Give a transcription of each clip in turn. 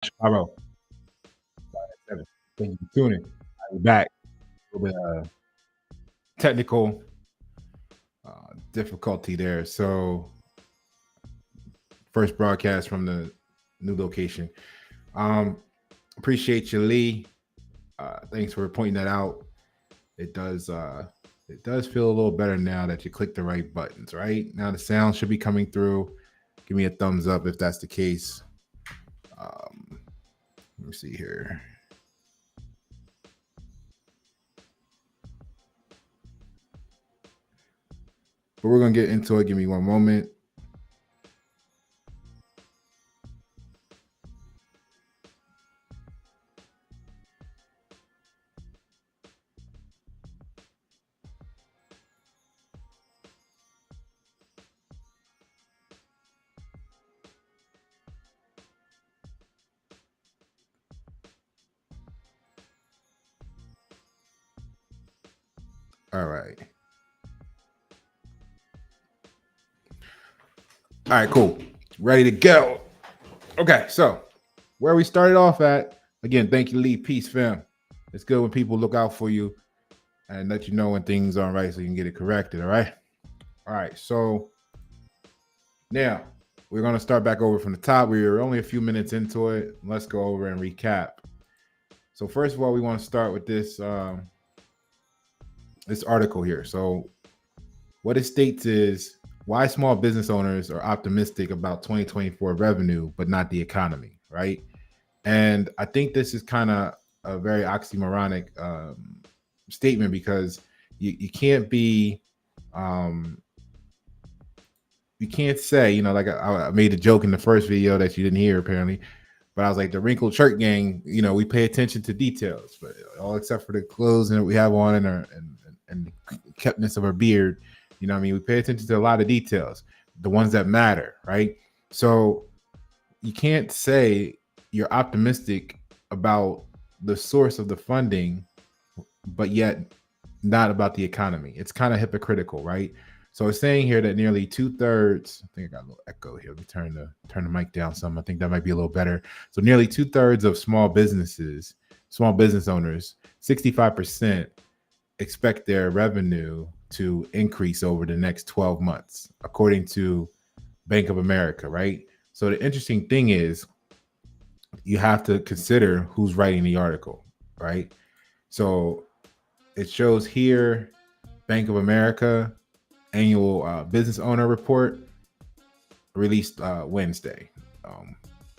Chicago. Thank you for tuning. I'll be back. A little bit technical difficulty there. So first broadcast from the new location. Um, appreciate you, Lee. Thanks for pointing that out. It does it does feel a little better now that you click the right buttons, right? Now the sound should be coming through. Give me a thumbs up if that's the case. Let me see here. But we're gonna get into it. Give me one moment. All right. All right, cool. Ready to go. Okay, so where we started off at, again, thank you, Lee. Peace, fam. It's good when people look out for you and let you know when things aren't right so you can get it corrected, all right? All right, so now we're going to start back over from the top. We were only a few minutes into it. Let's go over and recap. So first of all, we want to start with this this article here. So what it states is why small business owners are optimistic about 2024 revenue, but not the economy, right? And I think this is kind of a very oxymoronic statement because you can't be, you can't say, you know, like I made a joke in the first video that you didn't hear apparently, but I was like, the wrinkled shirt gang, you know, we pay attention to details, but all except for the clothes that we have on and the keptness of our beard. You know what I mean? We pay attention to a lot of details, the ones that matter, right? So you can't say you're optimistic about the source of the funding, but yet not about the economy. It's kind of hypocritical, right? So it's saying here that nearly 2/3. I think I got a little echo here. Let me turn the mic down some. I think that might be a little better. So nearly 2/3 of small business owners, 65% expect their revenue to increase over the next 12 months, according to Bank of America, right? So the interesting thing is you have to consider who's writing the article, right? So it shows here Bank of America annual business owner report released Wednesday,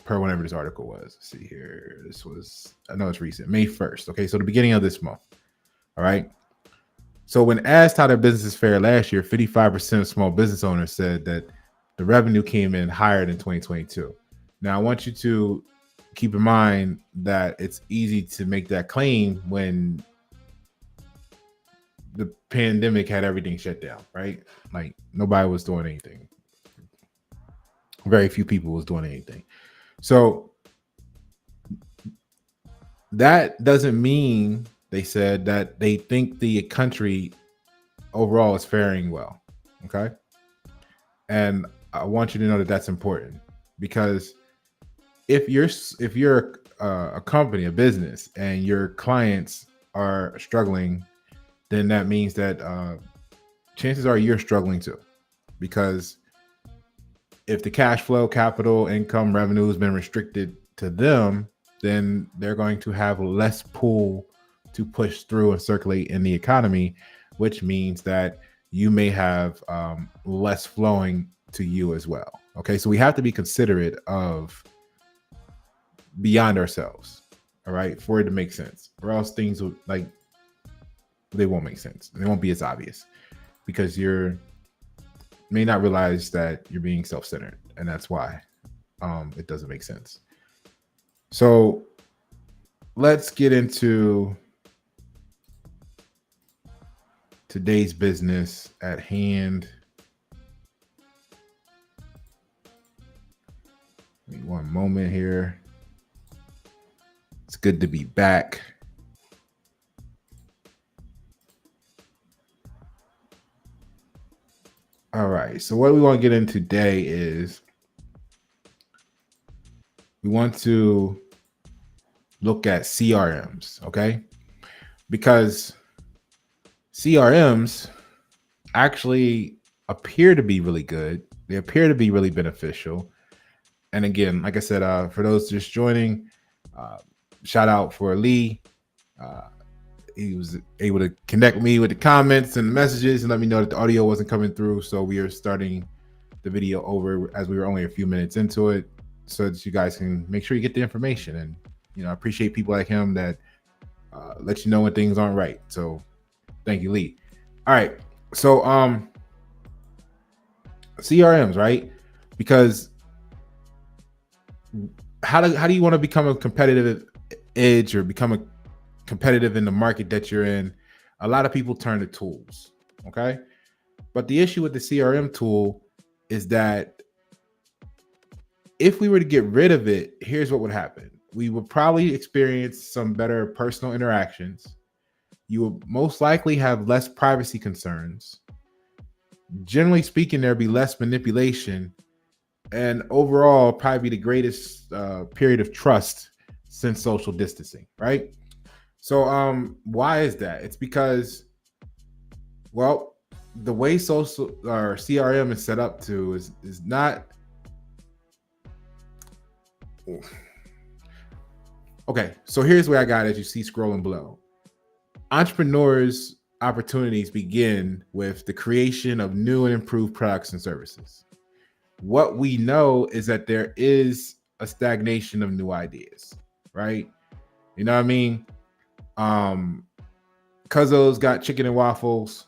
per whenever this article was. Let's see here. This was, I know it's recent, May 1st. Okay, so the beginning of this month. All right. So when asked how their businesses fared last year, 55% of small business owners said that the revenue came in higher than 2022. Now, I want you to keep in mind that it's easy to make that claim when the pandemic had everything shut down, right? Like nobody was doing anything. Very few people was doing anything. So that doesn't mean, they said, that they think the country overall is faring well. Okay. And I want you to know that that's important, because if you're a company, a business, and your clients are struggling, then that means that chances are you're struggling too, because if the cash flow, capital, income, revenue has been restricted to them, then they're going to have less pull to push through and circulate in the economy, which means that you may have less flowing to you as well. Okay, so we have to be considerate of beyond ourselves, all right, for it to make sense, or else things will, like, they won't make sense. They won't be as obvious, because you may not realize that you're being self-centered, and that's why it doesn't make sense. So let's get into today's business at hand. Give me one moment here. It's good to be back. All right. So what we want to get into today is we want to look at CRMs, okay? Because CRMs actually appear to be really good. They appear to be really beneficial. And again, like I said, for those just joining, uh, shout out for Lee. Uh, he was able to connect me with the comments and the messages and let me know that the audio wasn't coming through. So we are starting the video over as we were only a few minutes into it, so that you guys can make sure you get the information. And I appreciate people like him that let you know when things aren't right. So thank you, Lee. All right, so CRMs, right? Because how do you want to become a competitive edge or become a competitive in the market that you're in? A lot of people turn to tools, okay? But the issue with the CRM tool is that if we were to get rid of it, here's what would happen. We would probably experience some better personal interactions. You will most likely have less privacy concerns. Generally speaking, there'd be less manipulation, and overall, probably be the greatest period of trust since social distancing, right? So, why is that? It's because, well, the way social or CRM is set up to is not okay. So here's where I got, as you see scrolling below. Entrepreneurs' opportunities begin with the creation of new and improved products and services. What we know is that there is a stagnation of new ideas, right? You know what I mean? Cuzzo's got chicken and waffles.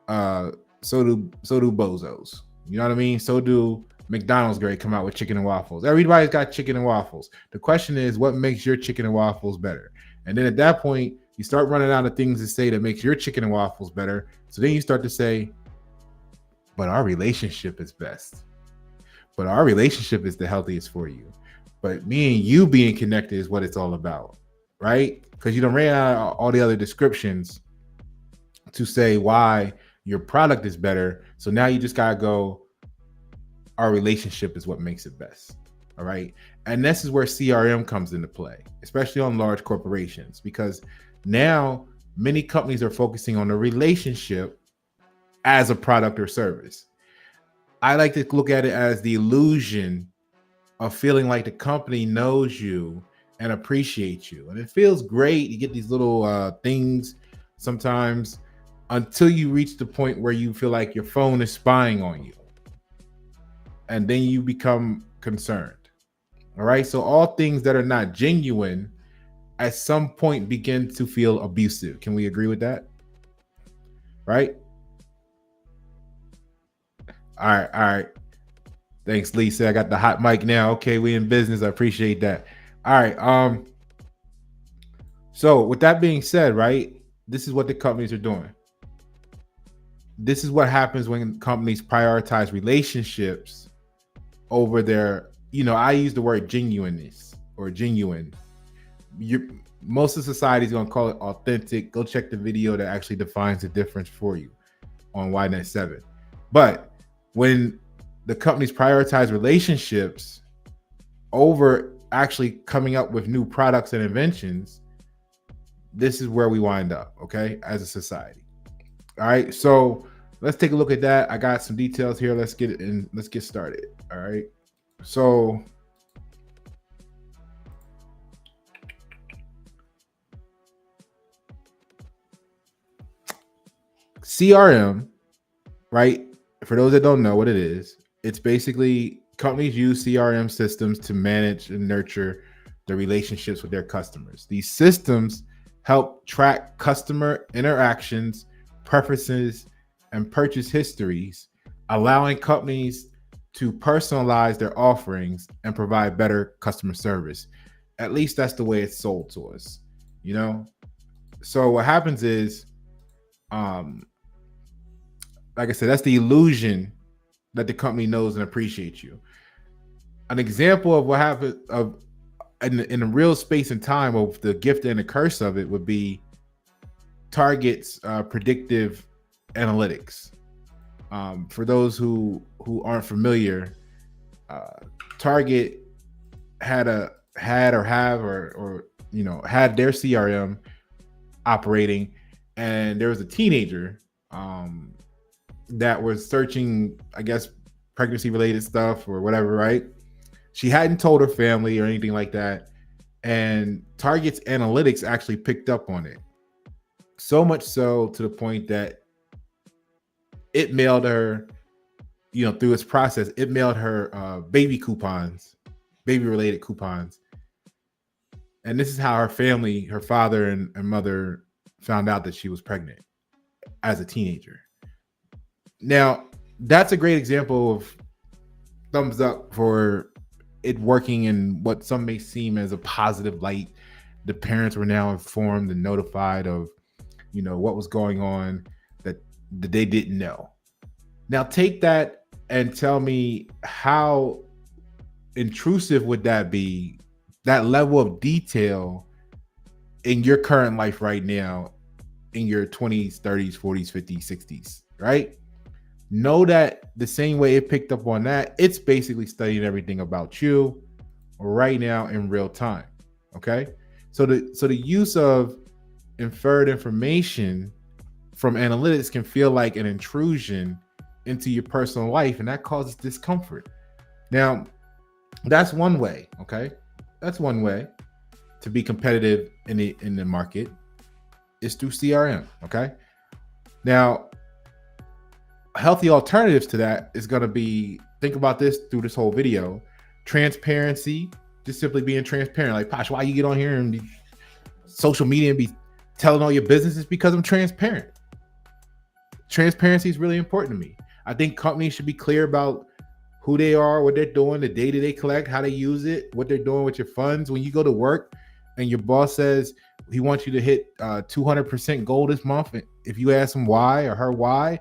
So do bozos. You know what I mean? So do McDonald's great come out with chicken and waffles. Everybody's got chicken and waffles. The question is, what makes your chicken and waffles better? And then at that point, you start running out of things to say that makes your chicken and waffles better. So then you start to say, but our relationship is best. But our relationship is the healthiest for you. But me and you being connected is what it's all about, right? Because you don't ran out all the other descriptions to say why your product is better. So now you just gotta go, our relationship is what makes it best. All right. And this is where CRM comes into play, especially on large corporations, because now many companies are focusing on the relationship as a product or service. I like to look at it as the illusion of feeling like the company knows you and appreciates you. And it feels great. You get these little things sometimes until you reach the point where you feel like your phone is spying on you. And then you become concerned. All right. So all things that are not genuine at some point begin to feel abusive. Can we agree with that? Right? All right. All right. Thanks, Lisa. I got the hot mic now. Okay, we in business. I appreciate that. All right. So with that being said, right, this is what the companies are doing. This is what happens when companies prioritize relationships over their, I use the word genuineness or genuine. Most of society is going to call it authentic. Go check the video that actually defines the difference for you on YNet 7. But when the companies prioritize relationships over actually coming up with new products and inventions, this is where we wind up, okay, as a society. All right, so let's take a look at that. I got some details here. Let's get it in. Let's get started. All right, so CRM, right? For those that don't know what it is, it's basically companies use CRM systems to manage and nurture the relationships with their customers. These systems help track customer interactions, preferences, and purchase histories, allowing companies to personalize their offerings and provide better customer service. At least that's the way it's sold to us, So what happens is, like I said, that's the illusion that the company knows and appreciates you. An example of what happened in a real space and time of the gift and the curse of it would be Target's predictive analytics. For those who aren't familiar, Target had or had their CRM operating, and there was a teenager that was searching, I guess, pregnancy related stuff or whatever, right? She hadn't told her family or anything like that. And Target's analytics actually picked up on it. So much so to the point that it mailed her, through its process, it mailed her baby coupons, baby related coupons. And this is how her family, her father and mother, found out that she was pregnant as a teenager. Now, that's a great example of thumbs up for it working in what some may seem as a positive light. The parents were now informed and notified of, what was going on that they didn't know. Now take that and tell me, how intrusive would that be, that level of detail in your current life right now, in your 20s, 30s, 40s, 50s, 60s, right? Know that the same way it picked up on that, it's basically studying everything about you right now in real time. Okay. So the use of inferred information from analytics can feel like an intrusion into your personal life, and that causes discomfort. Now, that's one way. Okay. That's one way to be competitive in the market, is through CRM. Okay. Now, healthy alternatives to that is going to be, think about this through this whole video, transparency, just simply being transparent. Like, Posh, why you get on here and be social media and be telling all your business? Is because I'm transparent. Transparency is really important to me. I think companies should be clear about who they are, what they're doing, the data they collect, how they use it, what they're doing with your funds. When you go to work and your boss says he wants you to hit 200% goal this month, if you ask him why or her why,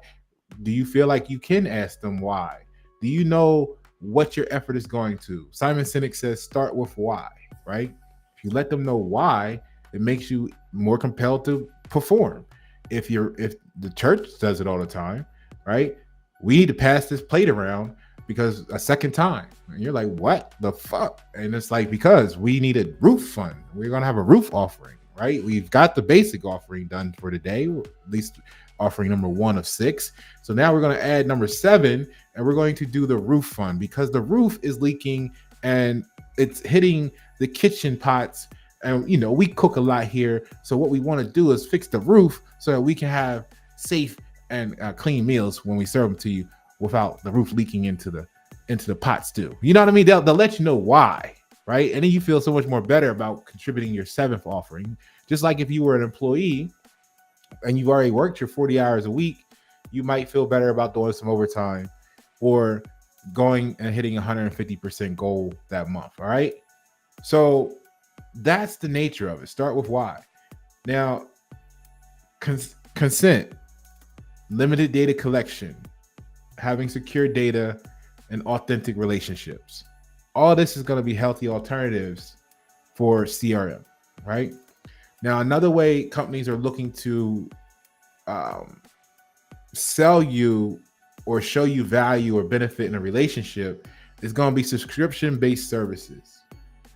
do you feel like you can ask them why? Do you know what your effort is going to? Simon Sinek says, start with why, right? If you let them know why, it makes you more compelled to perform. If the church does it all the time, right? We need to pass this plate around because a second time. And you're like, what the fuck? And it's like, because we need a roof fund. We're going to have a roof offering, right? We've got the basic offering done for today, at least offering number 1 of 6. So now we're going to add number 7, and we're going to do the roof fund, because the roof is leaking and it's hitting the kitchen pots. And, we cook a lot here. So what we want to do is fix the roof so that we can have safe and clean meals when we serve them to you without the roof leaking into the pots too. You know what I mean? They'll let you know why, right? And then you feel so much more better about contributing your 7th offering. Just like if you were an employee and you've already worked your 40 hours a week, you might feel better about doing some overtime or going and hitting 150% goal that month. All right. So that's the nature of it. Start with why. Now, consent, limited data collection, having secure data, and authentic relationships. All this is going to be healthy alternatives for CRM, right? Now, another way companies are looking to sell you or show you value or benefit in a relationship is going to be subscription-based services.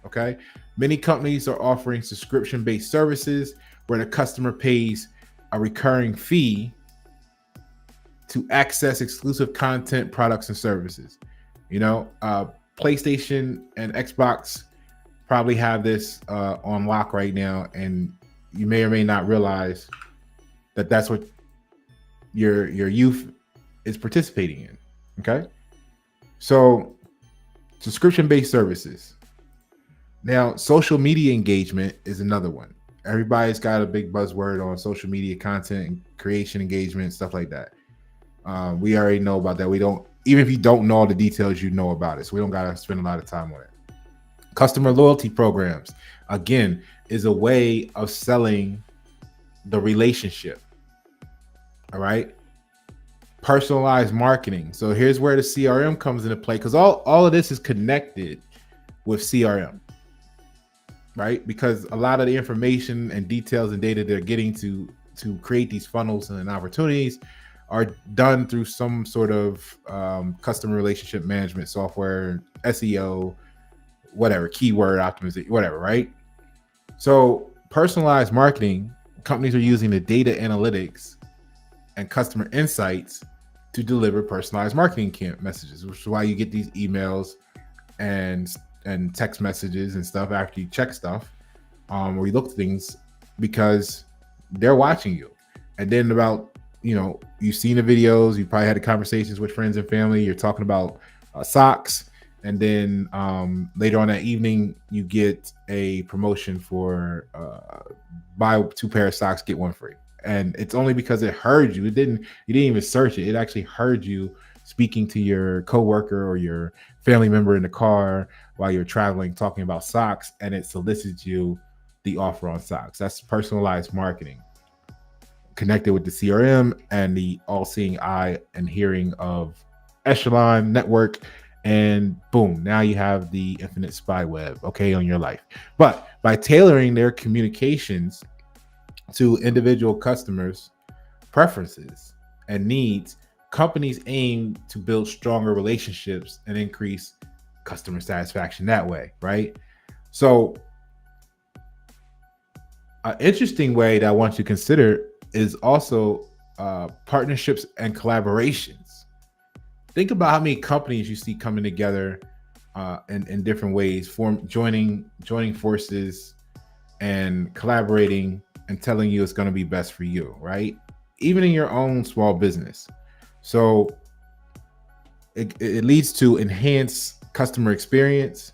Okay. Many companies are offering subscription-based services where the customer pays a recurring fee to access exclusive content, products, and services. PlayStation and Xbox probably have this on lock right now, and you may or may not realize that that's what your youth is participating in. Okay. So subscription-based services. Now, social media engagement is another one. Everybody's got a big buzzword on social media content and creation, engagement, stuff like that. We already know about that. Even if you don't know all the details, you know about it. So we don't got to spend a lot of time on it. Customer loyalty programs, again, is a way of selling the relationship. All right. Personalized marketing. So here's where the CRM comes into play, because all of this is connected with CRM. Right? Because a lot of the information and details and data they're getting to create these funnels and opportunities are done through some sort of customer relationship management software, SEO, whatever, keyword optimization, whatever, right? So personalized marketing, companies are using the data analytics and customer insights to deliver personalized marketing messages, which is why you get these emails and text messages and stuff after you check stuff, or you look at things, because they're watching you. And then about, you've seen the videos, you probably had the conversations with friends and family, you're talking about socks, and then later on that evening you get a promotion for buy 2 pair of socks, get 1 free. And it's only because it heard you. You didn't even search it. It actually heard you speaking to your coworker or your family member in the car while you're traveling, talking about socks, and it solicits you the offer on socks. That's personalized marketing connected with the CRM and the all-seeing eye and hearing of Echelon network. And boom, now you have the infinite spy web, okay, on your life. But by tailoring their communications to individual customers' preferences and needs, companies aim to build stronger relationships and increase customer satisfaction that way, right? So an interesting way that I want you to consider is also partnerships and collaborations. Think about how many companies you see coming together in different ways, joining forces and collaborating and telling you it's going to be best for you, right? Even in your own small business. So it leads to enhanced customer experience,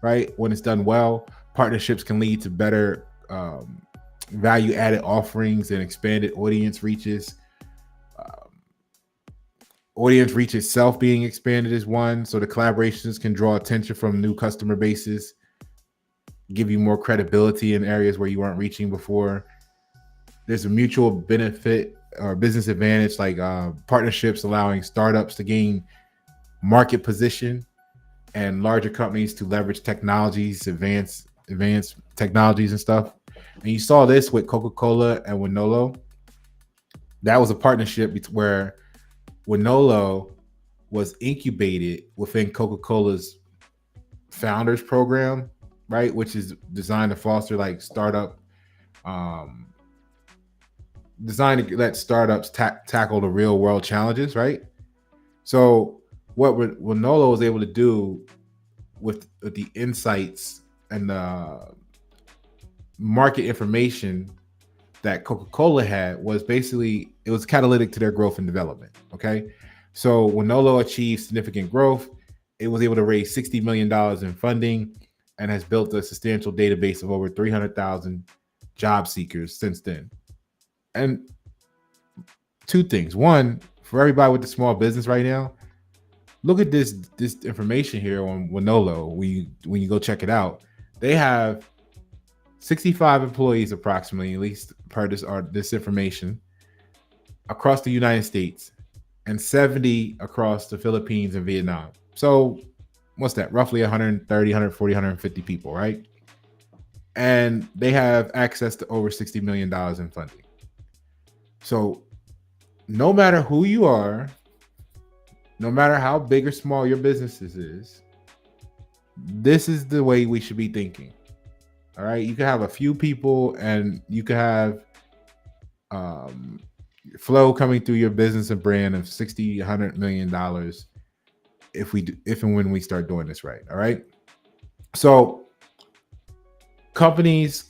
right? When it's done well, partnerships can lead to better value added offerings and expanded audience reaches. Audience reach itself being expanded is one. So the collaborations can draw attention from new customer bases, give you more credibility in areas where you weren't reaching before. There's a mutual benefit or business advantage, like partnerships allowing startups to gain market position and larger companies to leverage technologies, advanced technologies and stuff. And you saw this with Coca-Cola and Winolo. That was a partnership where Winolo was incubated within Coca-Cola's founders program, right? Which is designed to foster like startup, designed to let startups tackle the real world challenges, right? So what Winolo was able to do with the insights and the market information that Coca-Cola had was basically, it was catalytic to their growth and development. Okay. So when Nolo achieved significant growth, it was able to raise $60 million in funding and has built a substantial database of over 300,000 job seekers since then. And 2 things. One, for everybody with the small business right now, look at this information here on Winolo. When you go check it out, they have 65 employees approximately, at least per this information, across the United States, and 70 across the Philippines and Vietnam. So what's that? Roughly 130, 140, 150 people, right? And they have access to over $60 million in funding. So no matter who you are, no matter how big or small your business is, this is the way we should be thinking. All right. You can have a few people and you can have flow coming through your business and brand of $60, $100 million if and when we start doing this right. All right. So companies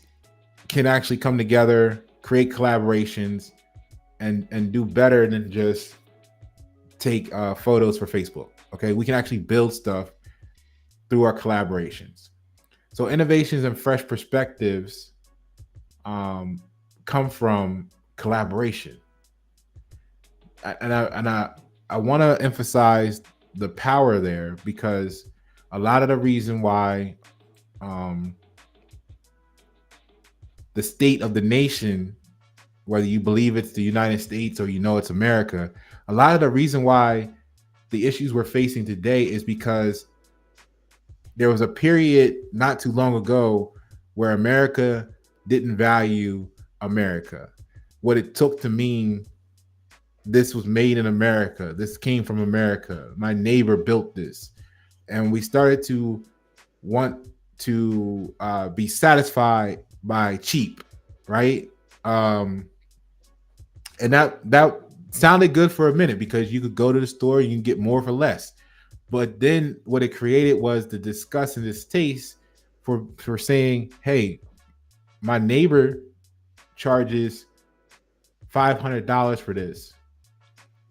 can actually come together, create collaborations, and do better than just take photos for Facebook. Okay. We can actually build stuff through our collaborations. So innovations and fresh perspectives come from collaboration. And I want to emphasize the power there, because a lot of the reason why the state of the nation, whether you believe it's the United States or it's America, a lot of the reason why the issues we're facing today is because there was a period not too long ago where America didn't value America. What it took to mean this was made in America, this came from America, my neighbor built this. And we started to want to be satisfied by cheap, right? Um, and that sounded good for a minute because you could go to the store, you can get more for less. But then what it created was the disgust and distaste for saying, hey, my neighbor charges $500 for this,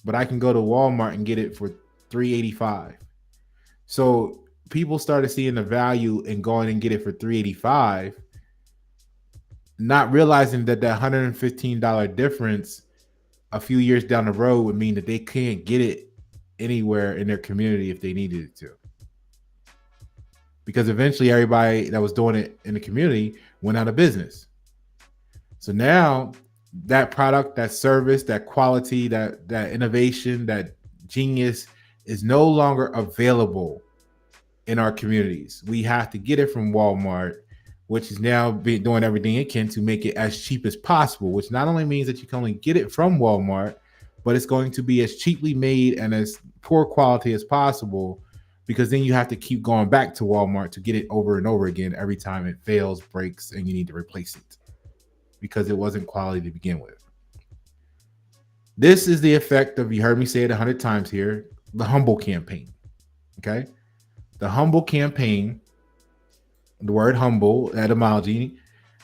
but I can go to Walmart and get it for $385. So people started seeing the value in going and get it for $385, not realizing that $115 difference a few years down the road would mean that they can't get it anywhere in their community if they needed it to. Because eventually everybody that was doing it in the community went out of business. So now that product, that service, that quality, that innovation, that genius is no longer available in our communities. We have to get it from Walmart, which is now doing everything it can to make it as cheap as possible, which not only means that you can only get it from Walmart, but it's going to be as cheaply made and as poor quality as possible, because then you have to keep going back to Walmart to get it over and over again every time it fails, breaks, and you need to replace it because it wasn't quality to begin with. This is the effect of, you heard me say it 100 times here, the humble campaign. Okay? The humble campaign, the word humble, etymology,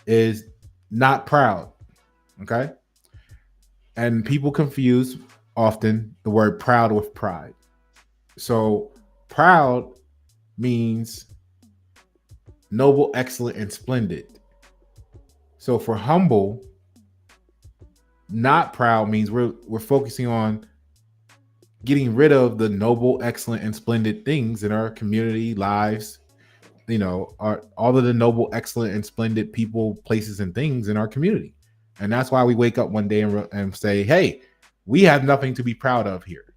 is not proud. Okay? And people confuse often the word proud with pride. So proud means noble, excellent, and splendid. So for humble, not proud means we're focusing on getting rid of the noble, excellent, and splendid things in our community lives. All of the noble, excellent, and splendid people, places, and things in our community. And that's why we wake up one day and say, hey, we have nothing to be proud of here.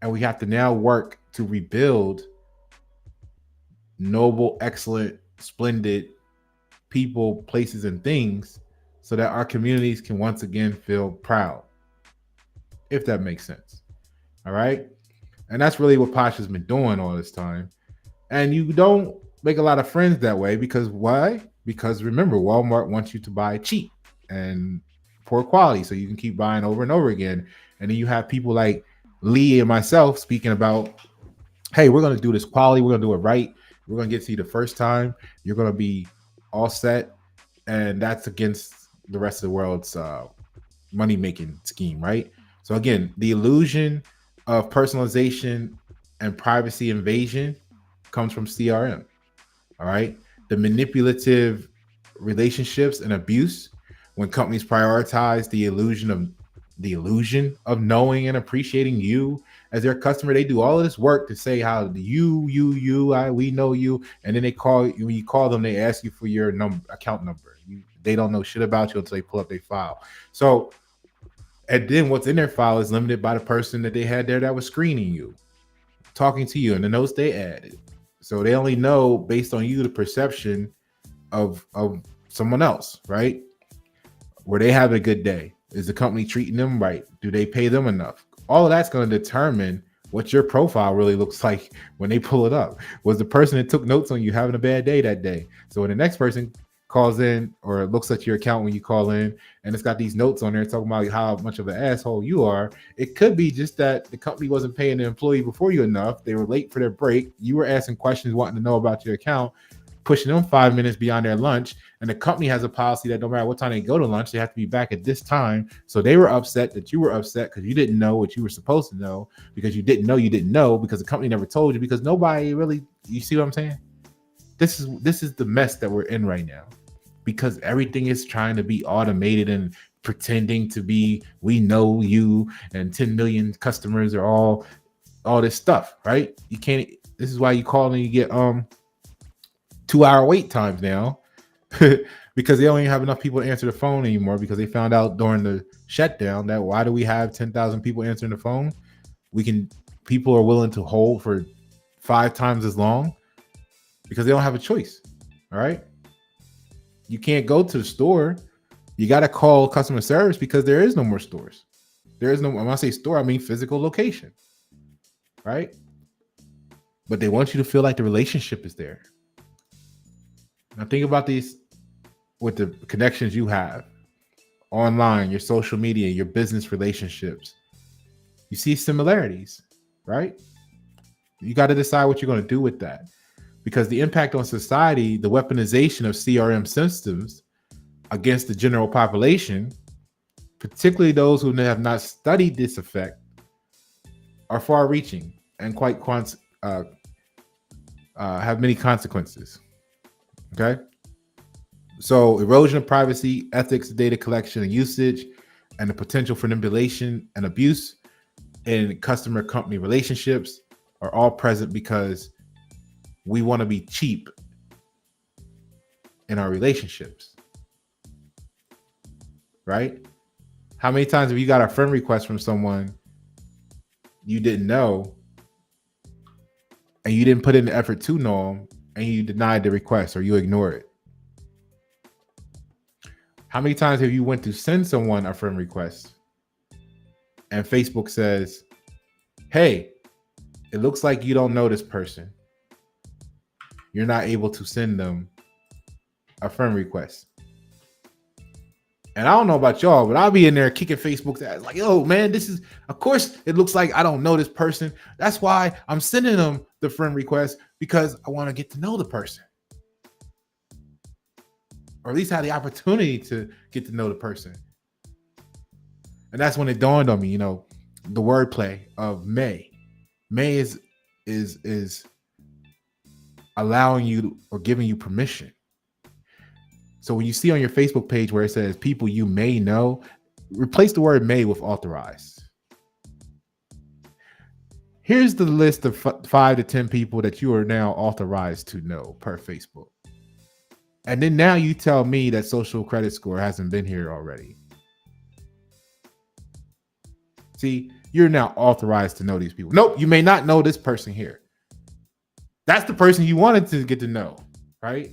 And we have to now work to rebuild noble, excellent, splendid people, places, and things so that our communities can once again feel proud, if that makes sense. All right. And that's really what Posh has been doing all this time. And you don't make a lot of friends that way because why? Because remember, Walmart wants you to buy cheap and poor quality so you can keep buying over and over again. And then you have people like Lee and myself speaking about, hey, we're going to do this quality. We're going to do it right. We're going to get to you the first time. You're going to be all set. And that's against the rest of the world's money-making scheme, right? So again, the illusion of personalization and privacy invasion comes from CRM. All right. The manipulative relationships and abuse, when companies prioritize the illusion of knowing and appreciating you as their customer. They do all of this work to say how we know you, and then they call you. When you call them, they ask you for your account number. They don't know shit about you until they pull up their file. So, and then what's in their file is limited by the person that they had there that was screening you, talking to you, and the notes they added. So they only know based on you the perception of someone else, right? Were they having a good day? Is the company treating them right? Do they pay them enough? All of that's going to determine what your profile really looks like when they pull it up. Was the person that took notes on you having a bad day that day? So when the next person calls in or looks at your account when you call in and it's got these notes on there talking about how much of an asshole you are, it could be just that the company wasn't paying the employee before you enough. They were late for their break. You were asking questions, wanting to know about your account, pushing them 5 minutes beyond their lunch. And the company has a policy that no matter what time they go to lunch, they have to be back at this time. So they were upset that you were upset because you didn't know what you were supposed to know, because you didn't know because the company never told you, because nobody really, you see what I'm saying? This is the mess that we're in right now, because everything is trying to be automated and pretending to be, we know you and 10 million customers are all this stuff, right? You can't, this is why you call and you get 2-hour wait times now because they don't even have enough people to answer the phone anymore, because they found out during the shutdown that why do we have 10,000 people answering the phone? People are willing to hold for 5 times as long because they don't have a choice. All right. You can't go to the store. You got to call customer service because there is no more stores. There is no, when I say store, I mean physical location. Right. but they want you to feel like the relationship is there. Now think about these with the connections you have online, your social media, your business relationships. You see similarities, right? You got to decide what you're going to do with that, because the impact on society, the weaponization of CRM systems against the general population, particularly those who have not studied this effect, are far-reaching and quite have many consequences. Okay, so erosion of privacy, ethics, data collection and usage, and the potential for manipulation and abuse in customer-company relationships are all present because we want to be cheap in our relationships, right? How many times have you got a friend request from someone you didn't know and you didn't put in the effort to know them, and you denied the request or you ignore it? How many times have you went to send someone a friend request and Facebook says, hey, it looks like you don't know this person. You're not able to send them a friend request. And I don't know about y'all, but I'll be in there kicking Facebook's ass like, yo, man, this is, of course, it looks like I don't know this person. That's why I'm sending them the friend request, because I want to get to know the person. Or at least have the opportunity to get to know the person. And that's when it dawned on me, the wordplay of may. May is allowing you or giving you permission. So when you see on your Facebook page where it says people you may know, replace the word may with authorized. Here's the list of 5 to 10 people that you are now authorized to know per Facebook. And then now you tell me that social credit score hasn't been here already. See, you're now authorized to know these people. Nope, you may not know this person here. That's the person you wanted to get to know, right?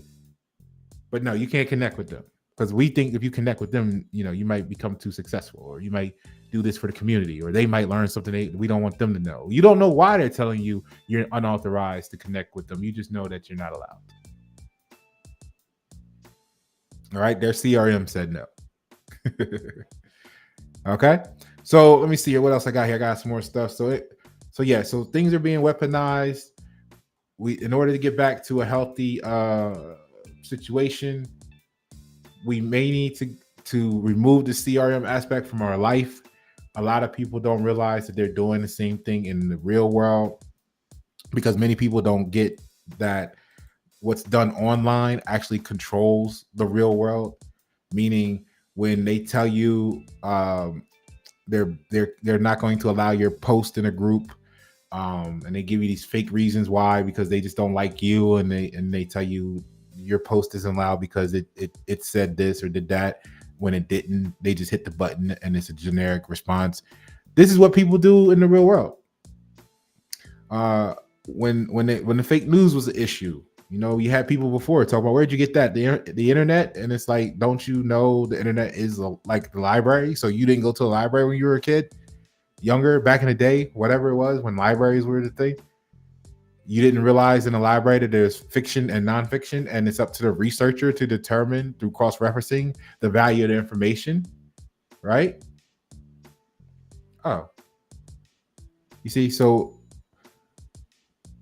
But no, you can't connect with them, because we think if you connect with them, you might become too successful, or you might do this for the community, or they might learn something we don't want them to know. You don't know why they're telling you you're unauthorized to connect with them. You just know that you're not allowed. All right, their CRM said no. Okay, so let me see here. What else I got here? I got some more stuff. So things are being weaponized. In order to get back to a healthy situation, we may need to remove the CRM aspect from our life. A lot of people don't realize that they're doing the same thing in the real world, because many people don't get that what's done online actually controls the real world. Meaning, when they tell you they're not going to allow your post in a group, and they give you these fake reasons why, because they just don't like you, and they tell you your post isn't allowed because it said this or did that when it didn't. They just hit the button and it's a generic response. This is what people do in the real world. When the fake news was an issue, you had people before talk about, where'd you get that? The internet? And it's like, don't you know the internet is like the library? So you didn't go to a library when you were a kid, younger, back in the day, whatever it was, when libraries were the thing. You didn't realize in a library that there's fiction and nonfiction, and it's up to the researcher to determine through cross-referencing the value of the information, right? Oh, you see, so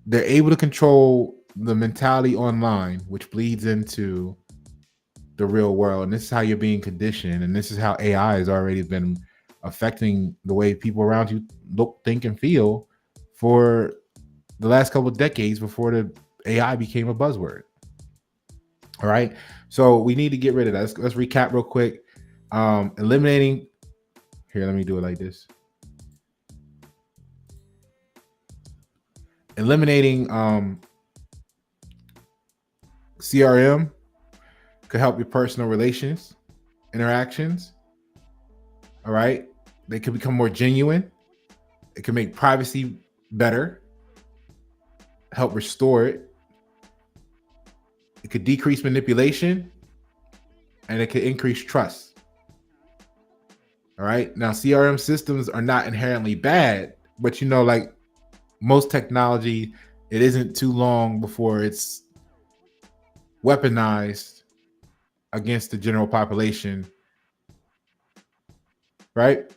they're able to control the mentality online, which bleeds into the real world. And this is how you're being conditioned. And this is how AI has already been affecting the way people around you look, think, and feel for the last couple of decades before the AI became a buzzword. All right. So we need to get rid of that. Let's recap real quick. Eliminating. Here, let me do it like this. Eliminating CRM could help your personal interactions. All right. They could become more genuine. It can make privacy better, help restore it. It could decrease manipulation, and it could increase trust. All right. Now, CRM systems are not inherently bad, but like most technology, it isn't too long before it's weaponized against the general population, right?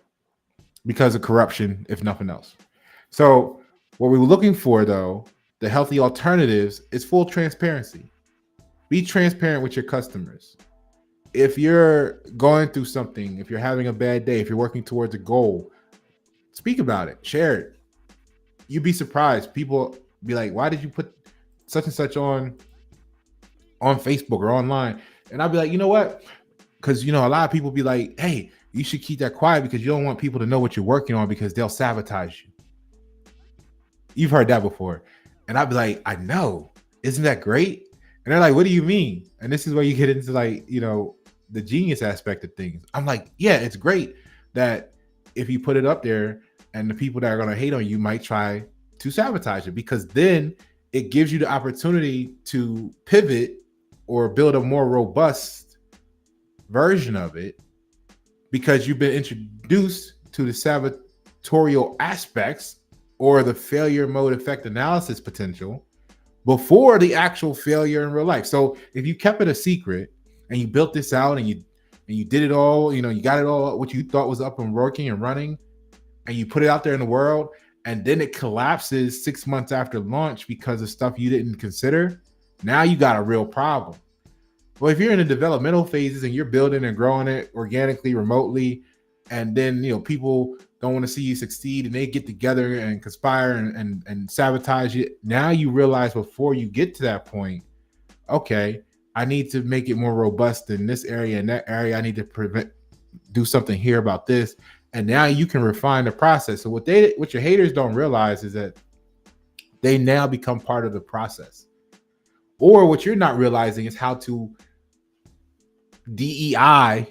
Because of corruption, if nothing else. So what we were looking for, though, the healthy alternatives, is full transparency. Be transparent with your customers. If you're going through something, if you're having a bad day, if you're working towards a goal, speak about it, share it. You'd be surprised. People be like, why did you put such and such on Facebook or online? And I'll be like, you know what? Because, a lot of people be like, hey, you should keep that quiet because you don't want people to know what you're working on because they'll sabotage you. You've heard that before. And I'd be like, I know. Isn't that great? And they're like, what do you mean? And this is where you get into the genius aspect of things. I'm like, yeah, it's great that if you put it up there and the people that are going to hate on you might try to sabotage it, because then it gives you the opportunity to pivot or build a more robust version of it, because you've been introduced to the sabotorial aspects or the failure mode effect analysis potential before the actual failure in real life. So if you kept it a secret and you built this out and you did it all, you got it all what you thought was up and working and running, and you put it out there in the world, and then it collapses 6 months after launch because of stuff you didn't consider, now you got a real problem. Well, if you're in the developmental phases and you're building and growing it organically, remotely, and then people don't want to see you succeed and they get together and conspire and sabotage it, now you realize before you get to that point, okay, I need to make it more robust in this area and that area. I need to do something here about this. And now you can refine the process. So what your haters don't realize is that they now become part of the process. Or what you're not realizing is how to DEI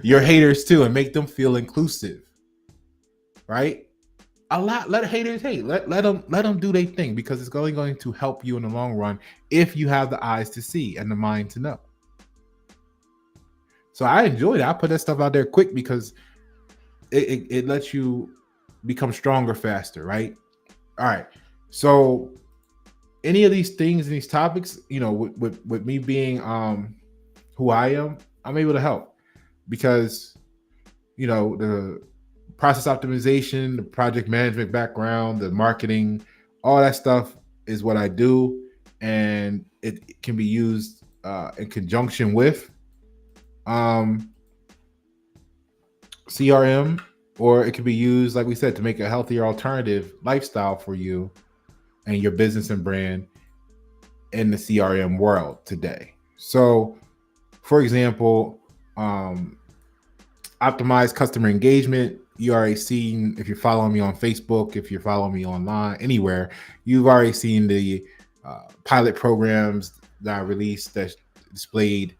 your haters too and make them feel inclusive, right? Let haters hate. Let them do their thing, because it's only going to help you in the long run if you have the eyes to see and the mind to know. So I enjoyed it. I put that stuff out there quick because it lets you become stronger faster, right? All right. So any of these things and these topics, with me being who I am, I'm able to help, because the process optimization, the project management background, the marketing, all that stuff is what I do, and it can be used in conjunction with CRM, or it can be used, like we said, to make a healthier alternative lifestyle for you and your business and brand in the CRM world today. So, for example, optimize customer engagement. You already seen, if you're following me on Facebook, if you're following me online, anywhere, you've already seen the pilot programs that I released that displayed,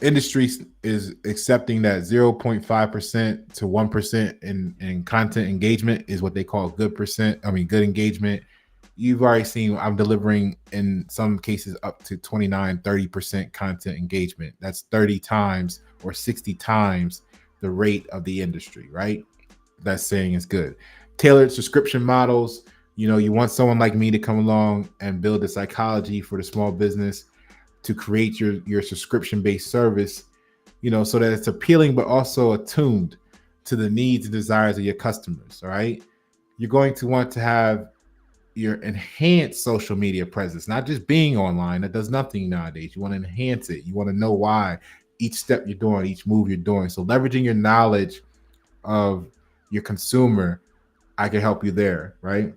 industry is accepting that 0.5% to 1% in content engagement is what they call good engagement. You've already seen I'm delivering in some cases up to 29-30% content engagement. That's 30 times or 60 times the rate of the industry, right? That's saying it's good. Tailored subscription models. You want someone like me to come along and build the psychology for the small business to create your subscription-based service, so that it's appealing but also attuned to the needs and desires of your customers. All right. You're going to want to have your enhanced social media presence, not just being online. That does nothing nowadays. You want to enhance it. You want to know why each step you're doing, each move you're doing. So leveraging your knowledge of your consumer, I can help you there, right?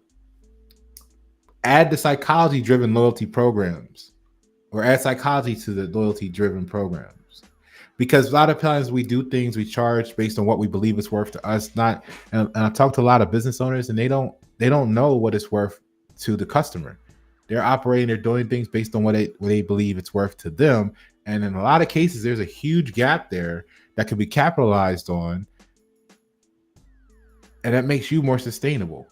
Add the psychology-driven loyalty programs, or add psychology to the loyalty-driven programs. Because a lot of times we do things, we charge based on what we believe it's worth to us. And I talk to a lot of business owners, and they don't know what it's worth to the customer. They're operating, they're doing things based on what they believe it's worth to them. And in a lot of cases, there's a huge gap there that could be capitalized on, and that makes you more sustainable.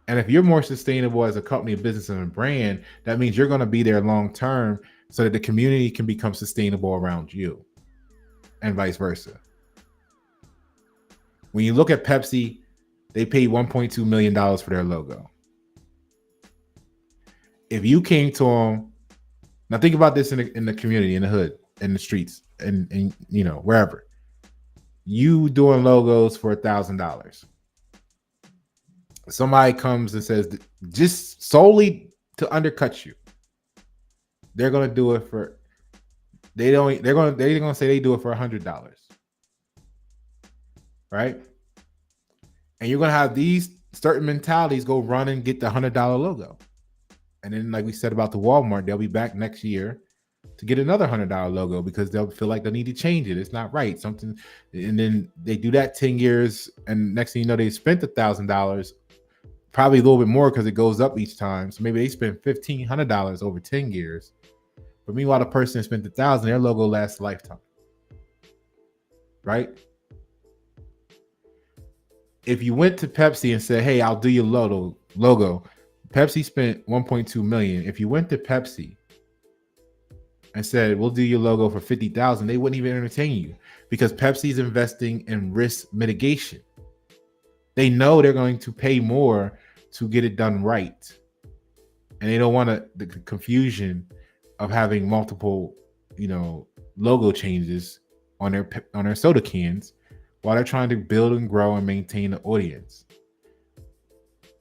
And if you're more sustainable as a company, a business, and a brand, that means you're going to be there long term, so that the community can become sustainable around you, and vice versa. When you look at Pepsi, They paid $1.2 million for their logo. If you came to them, now think about this in the community, in the hood, in the streets, and wherever. You doing logos for $1,000. Somebody comes and says, just solely to undercut you, they're gonna do it for they're gonna say they do it for $100, right? And you're gonna have these certain mentalities go run and get the $100 logo, and then, like we said about the Walmart, they'll be back next year to get another $100 logo because they'll feel like they need to change it. It's not right, something, and then they do that 10 years, and next thing you know, they spent $1,000, probably a little bit more because it goes up each time. So maybe they spent $1,500 over 10 years. But meanwhile, the person spent $1,000, their logo lasts a lifetime, right? If you went to Pepsi and said, "Hey, I'll do your logo," Pepsi spent $1.2 million. If you went to Pepsi and said, "We'll do your logo for $50,000," they wouldn't even entertain you because Pepsi's investing in risk mitigation. They know they're going to pay more to get it done right, and they don't want the confusion of having multiple, logo changes on their soda cans while they're trying to build and grow and maintain the audience.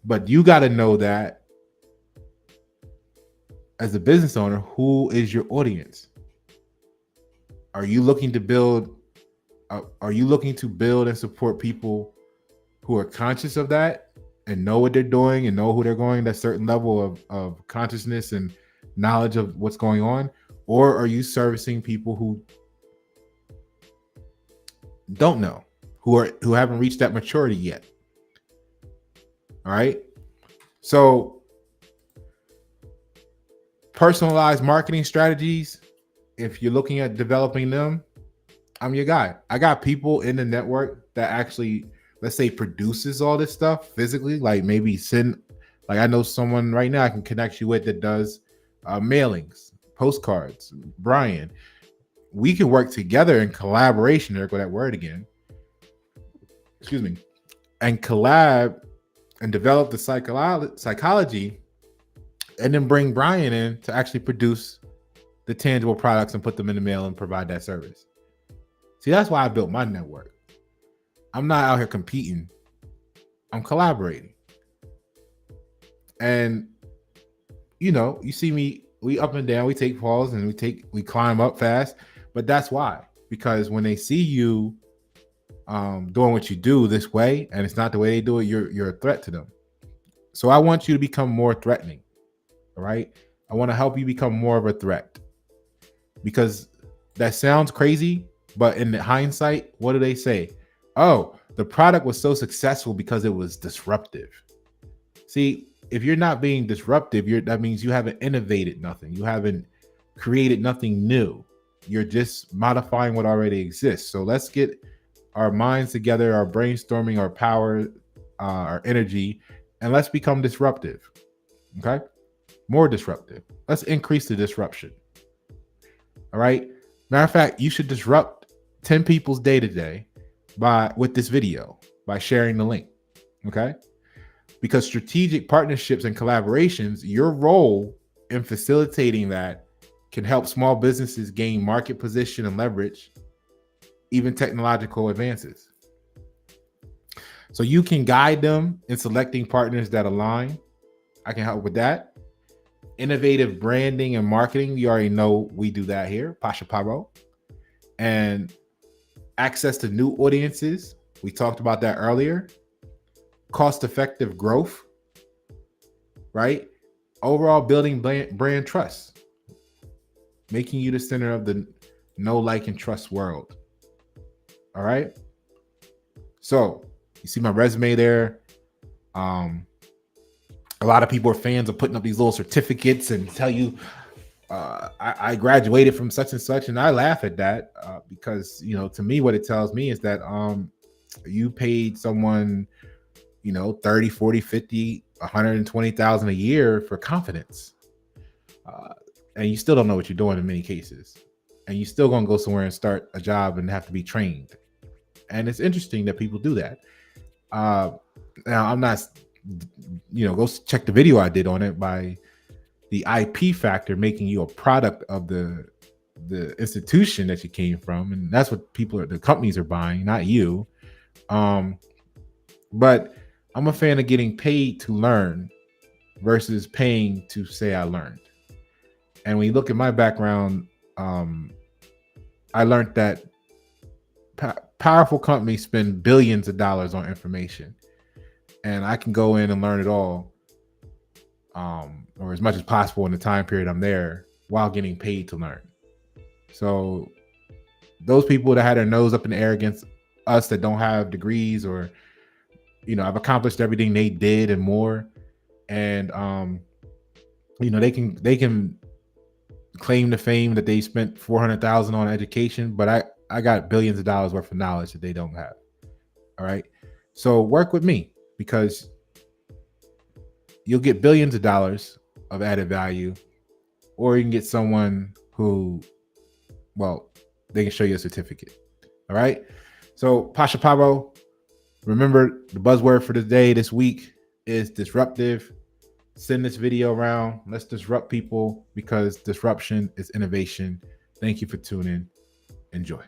But you got to know that as a business owner, who is your audience? Are you looking to build? Are you looking to build and support people who are conscious of that and know what they're doing and know who they're going, that certain level of consciousness and knowledge of what's going on? Or are you servicing people who don't know, who haven't reached that maturity yet? All right. So personalized marketing strategies, if you're looking at developing them, I'm your guy. I got people in the network that actually, let's say, produces all this stuff physically, like maybe I know someone right now I can connect you with that does mailings, postcards. Brian, we can work together in collaboration. There go that word again. Excuse me. And collab and develop the psychology, and then bring Brian in to actually produce the tangible products and put them in the mail and provide that service. See, that's why I built my network. I'm not out here competing. I'm collaborating. And, you see me, we up and down, we take falls and we climb up fast. But that's why, because when they see you doing what you do this way, and it's not the way they do it, you're a threat to them. So I want you to become more threatening. All right. I want to help you become more of a threat, because that sounds crazy, but in the hindsight, what do they say? Oh, the product was so successful because it was disruptive. See, if you're not being disruptive, that means you haven't innovated nothing. You haven't created nothing new. You're just modifying what already exists. So let's get our minds together, our brainstorming, our power, our energy, and let's become disruptive. Okay? More disruptive. Let's increase the disruption. All right? Matter of fact, you should disrupt 10 people's day to day with this video, by sharing the link. Okay? Because strategic partnerships and collaborations, your role in facilitating that can help small businesses gain market position and leverage even technological advances. So you can guide them in selecting partners that align. I can help with that. Innovative branding and marketing, you already know we do that here, Pasha Paro. And access to new audiences, we talked about that earlier. Cost-effective growth, right? Overall, building brand trust, making you the center of the know, like, and trust world. All right. So you see my resume there. A lot of people are fans of putting up these little certificates and tell you I graduated from such and such, and I laugh at that because to me, what it tells me is that you paid someone 30, 40, 50, 120,000 a year for confidence. And you still don't know what you're doing in many cases. And you still going to go somewhere and start a job and have to be trained. And it's interesting that people do that. Now I'm not, go check the video I did on it by the IP factor, making you a product of the institution that you came from, and that's what the companies are buying, not you. But I'm a fan of getting paid to learn versus paying to say I learned. And when you look at my background, I learned that powerful companies spend billions of dollars on information, and I can go in and learn it all, or as much as possible in the time period I'm there, while getting paid to learn. So those people that had their nose up in the air against us that don't have degrees, or I've accomplished everything they did and more, and they can claim the fame that they spent $400,000 on education, but I got billions of dollars worth of knowledge that they don't have. All right, so work with me, because you'll get billions of dollars of added value, or you can get someone who, well, they can show you a certificate. All right, so Pasha Pavo, remember the buzzword for the day this week is disruptive. Send this video around. Let's disrupt people, because disruption is innovation. Thank you for tuning in. Enjoy.